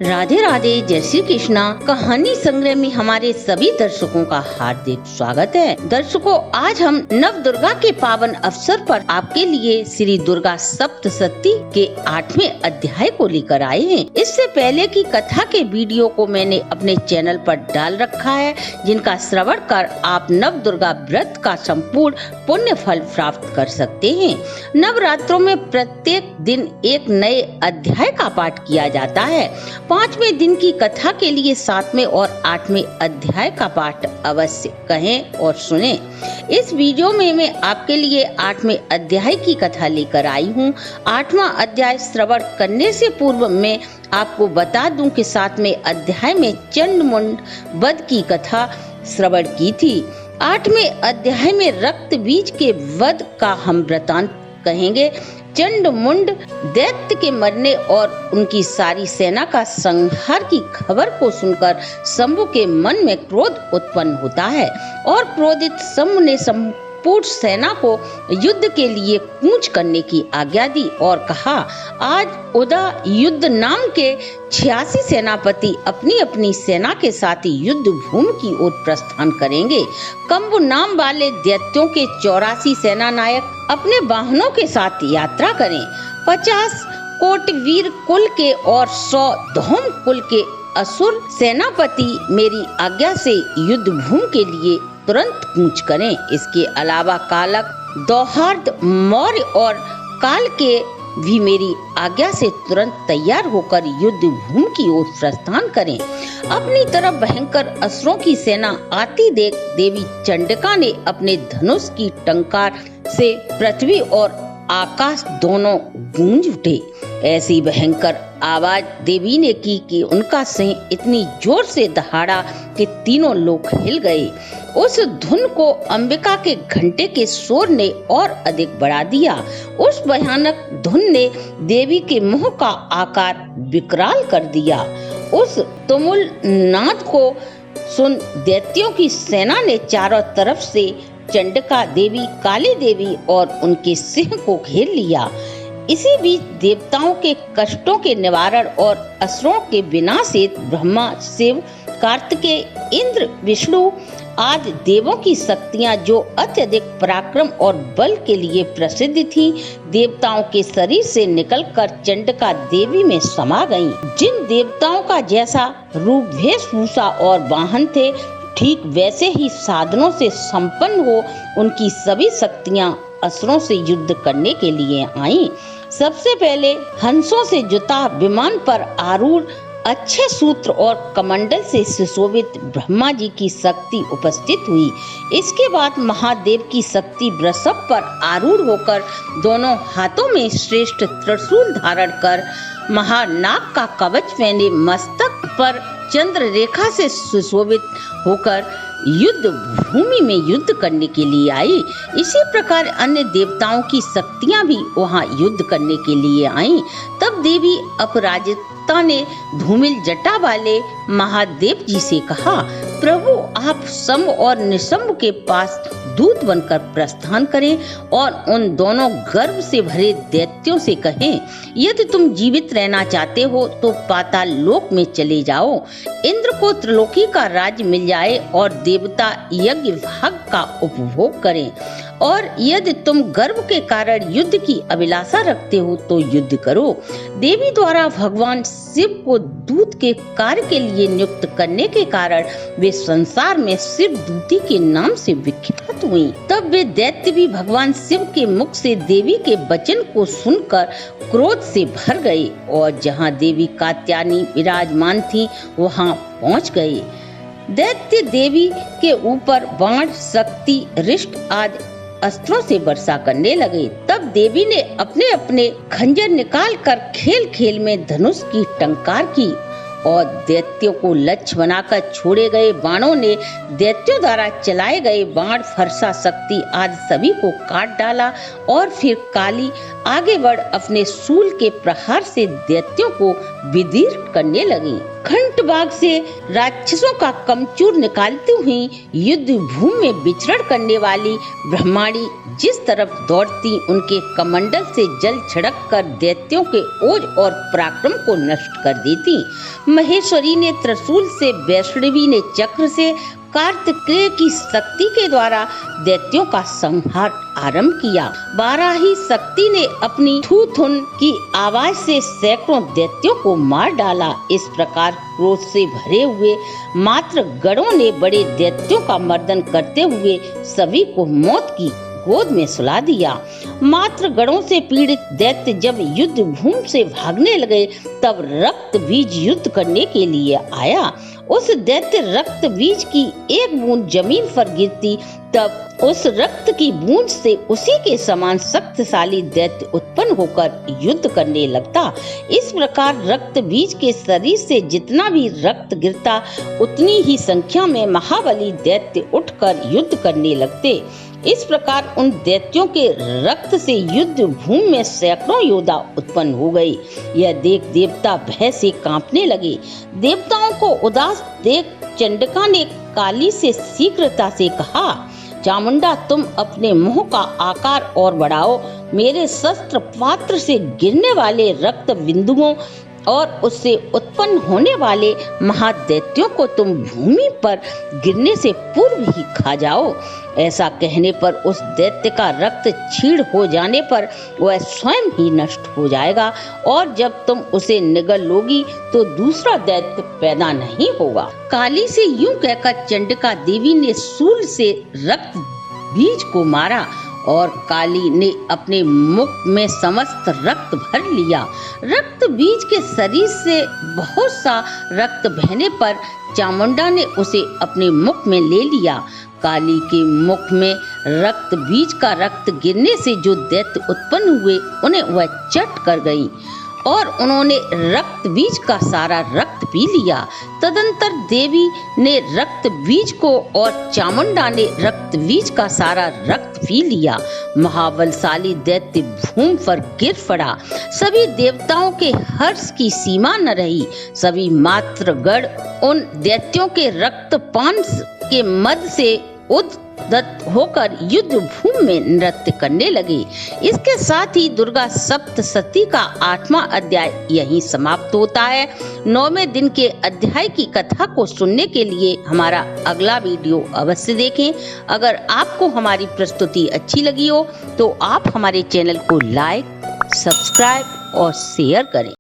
राधे राधे, जय श्री कृष्णा। कहानी संग्रह में हमारे सभी दर्शकों का हार्दिक स्वागत है। दर्शकों, आज हम नव दुर्गा के पावन अवसर पर आपके लिए श्री दुर्गा सप्तशती के 8वें अध्याय को लेकर आए हैं। इससे पहले की कथा के वीडियो को मैंने अपने चैनल पर डाल रखा है, जिनका श्रवण कर आप नव दुर्गा व्रत का संपूर्ण पुण्य फल प्राप्त कर सकते हैं। नवरात्रों में प्रत्येक दिन एक नए अध्याय का पाठ किया जाता है। 5वें दिन की कथा के लिए 7वें और 8वें अध्याय का पाठ अवश्य कहें और सुनें। इस वीडियो में मैं आपके लिए 8वें अध्याय की कथा लेकर आई हूँ। 8वां अध्याय श्रवण करने से पूर्व मैं आपको बता दूं कि 7वें अध्याय में चंडमुंड वध की कथा श्रवण की थी। 8वें अध्याय में रक्त बीज के वध का हम वृतांत कहेंगे। चंडमुंड दैत्य के मरने और उनकी सारी सेना का संहार की खबर को सुनकर शंभु के मन में क्रोध उत्पन्न होता है और क्रोधित शंभु ने संपूर्ण सेना को युद्ध के लिए कूच करने की आज्ञा दी और कहा, आज उदा युद्ध नाम के 86 सेनापति अपनी अपनी सेना के साथ युद्ध भूमि की ओर प्रस्थान करेंगे। कंबु नाम वाले दैत्यों के 84 सेना नायक अपने वाहनों के साथ यात्रा करें। 50 कोटवीर कुल के और 100 धौम कुल के असुर सेनापति मेरी आज्ञा से युद्ध भूमि के लिए तुरंत कूच करें। इसके अलावा कालक, दौहार्द, मौर्य और काल के भी मेरी आज्ञा से तुरंत तैयार होकर युद्ध भूमि की ओर प्रस्थान करें। अपनी तरफ भयंकर असुरों की सेना आती देख देवी चंडिका ने अपने धनुष की टंकार से पृथ्वी और आकाश दोनों गूंज उठे। ऐसी भयंकर आवाज देवी ने की कि उनका सिंह इतनी जोर से दहाड़ा कि तीनों लोग हिल गए। उस धुन को अंबिका के घंटे के शोर ने और अधिक बढ़ा दिया। उस भयानक धुन ने देवी के मुंह का आकार विकराल कर दिया। उस तुमुल नाद को सुन दैत्यों की सेना ने चारों तरफ से चंडिका देवी, काली देवी और उनके सिंह को घेर लिया। इसी बीच देवताओं के कष्टों के निवारण और असुरों के विनाश हेतु ब्रह्मा, शिव, कार्तिकेय, इंद्र, विष्णु आदि देवों की शक्तियां जो अत्यधिक पराक्रम और बल के लिए प्रसिद्ध थीं, देवताओं के शरीर से निकलकर चंडिका देवी में समा गईं। जिन देवताओं का जैसा रूप, वेशभूषा और वाहन थे, ठीक वैसे ही साधनों से संपन्न हो उनकी सभी शक्तियां असुरों से युद्ध करने के लिए आईं। सबसे पहले हंसों से जुता विमान पर आरूढ़ अच्छे सूत्र और कमंडल से सुशोभित ब्रह्मा जी की शक्ति उपस्थित हुई। इसके बाद महादेव की शक्ति वृषभ पर आरूढ़ होकर दोनों हाथों में श्रेष्ठ त्रिशूल धारण कर महानाग का कवच पहने मस्तक पर चंद्र रेखा से सुशोभित होकर युद्ध भूमि में युद्ध करने के लिए आई। इसी प्रकार अन्य देवताओं की शक्तियां भी वहां युद्ध करने के लिए आईं। तब देवी अपराजिता ने धूमिल जटा वाले महादेव जी से कहा, प्रभु आप शंभु और निशंभु के पास दूत बनकर प्रस्थान करें और उन दोनों गर्व से भरे दैत्यों से कहें, यदि तुम जीवित रहना चाहते हो तो पाताल लोक में चले जाओ। इंद्र को त्रिलोकी का राज्य मिल जाए और देवता यज्ञ भाग का उपभोग करें। और यदि तुम गर्व के कारण युद्ध की अभिलाषा रखते हो तो युद्ध करो। देवी द्वारा भगवान शिव को दूत के कार्य के लिए नियुक्त करने के कारण वे संसार में शिव दूती के नाम से विख्यात हुई। तब वे दैत्य भी भगवान शिव के मुख से देवी के वचन को सुनकर क्रोध से भर गए और जहाँ देवी कात्यायनी विराजमान थी वहाँ पहुँच गए। दैत्य देवी के ऊपर बाण, शक्ति, रिष्ट आदि अस्त्रों से वर्षा करने लगे। तब देवी ने अपने अपने खंजर निकाल कर खेल खेल में धनुष की टंकार की और दैत्यों को लक्ष्य बनाकर छोड़े गए बाणों ने दैत्यों द्वारा चलाए गए बाण, फरसा, शक्ति आदि सभी को काट डाला। और फिर काली आगे बढ़ अपने शूल के प्रहार से दैत्यों को विदीर्ण करने लगी। खंडबाग से राक्षसों का कमचूर निकालती हुई युद्ध भूमि में विचरण करने वाली ब्रह्माणी जिस तरफ दौड़ती उनके कमंडल से जल छिड़क कर दैत्यों के ओज और पराक्रम को नष्ट कर देती। महेश्वरी ने त्रिशूल से, वैष्णवी ने चक्र से, कार्तिकेय की शक्ति के द्वारा दैत्यों का संहार आरंभ किया। वाराही शक्ति ने अपनी थू-थुन की आवाज से सैकड़ों दैत्यों को मार डाला। इस प्रकार क्रोध से भरे हुए मात्र गणों ने बड़े दैत्यों का मर्दन करते हुए सभी को मौत की गोद में सुला दिया। मात्र गणों से पीड़ित दैत्य जब युद्ध भूमि से भागने लगे तब रक्त बीज युद्ध करने के लिए आया। उस दैत्य रक्त बीज की एक बूंद जमीन पर गिरती तब उस रक्त की बूंद से उसी के समान शक्तिशाली दैत्य उत्पन्न होकर युद्ध करने लगता। इस प्रकार रक्त बीज के शरीर से जितना भी रक्त गिरता उतनी ही संख्या में महाबली दैत्य उठकर युद्ध करने लगते। इस प्रकार उन दैत्यों के रक्त से युद्ध भूमि में सैकड़ों योद्धा उत्पन्न हो गए। यह देख देवता भय से कांपने लगे। देवताओं को उदास देख चंडिका ने काली से शीघ्रता से कहा, चामुंडा तुम अपने मुंह का आकार और बढ़ाओ। मेरे शस्त्र पात्र से गिरने वाले रक्त बिंदुओं और उससे उत्पन्न होने वाले महादैत्यों को तुम भूमि पर गिरने से पूर्व ही खा जाओ। ऐसा कहने पर उस दैत्य का रक्त छीड़ हो जाने पर वह स्वयं ही नष्ट हो जाएगा और जब तुम उसे निगल लोगी तो दूसरा दैत्य पैदा नहीं होगा। काली से यूं कहकर चंडिका देवी ने शूल से रक्त बीज को मारा और काली ने अपने मुख में समस्त रक्त भर लिया। रक्त बीज के शरीर से बहुत सा रक्त बहने पर चामुंडा ने उसे अपने मुख में ले लिया। काली के मुख में रक्त बीज का रक्त गिरने से जो दैत्य उत्पन्न हुए उन्हें वह चट कर गई और उन्होंने रक्त बीज का सारा रक्त पी लिया। तदंतर देवी ने रक्त बीज को और चामुंडा ने रक्त बीज का सारा रक्त पी लिया। महाबलशाली दैत्य भूमि पर गिर पड़ा। सभी देवताओं के हर्ष की सीमा न रही। सभी मातृगण उन दैत्यों के रक्तपान के मद से उद्यत होकर युद्ध भूमि में नृत्य करने लगे। इसके साथ ही दुर्गा सप्तशती का 8वां अध्याय यहीं समाप्त होता है। 9वें दिन के अध्याय की कथा को सुनने के लिए हमारा अगला वीडियो अवश्य देखें। अगर आपको हमारी प्रस्तुति अच्छी लगी हो तो आप हमारे चैनल को लाइक, सब्सक्राइब और शेयर करें।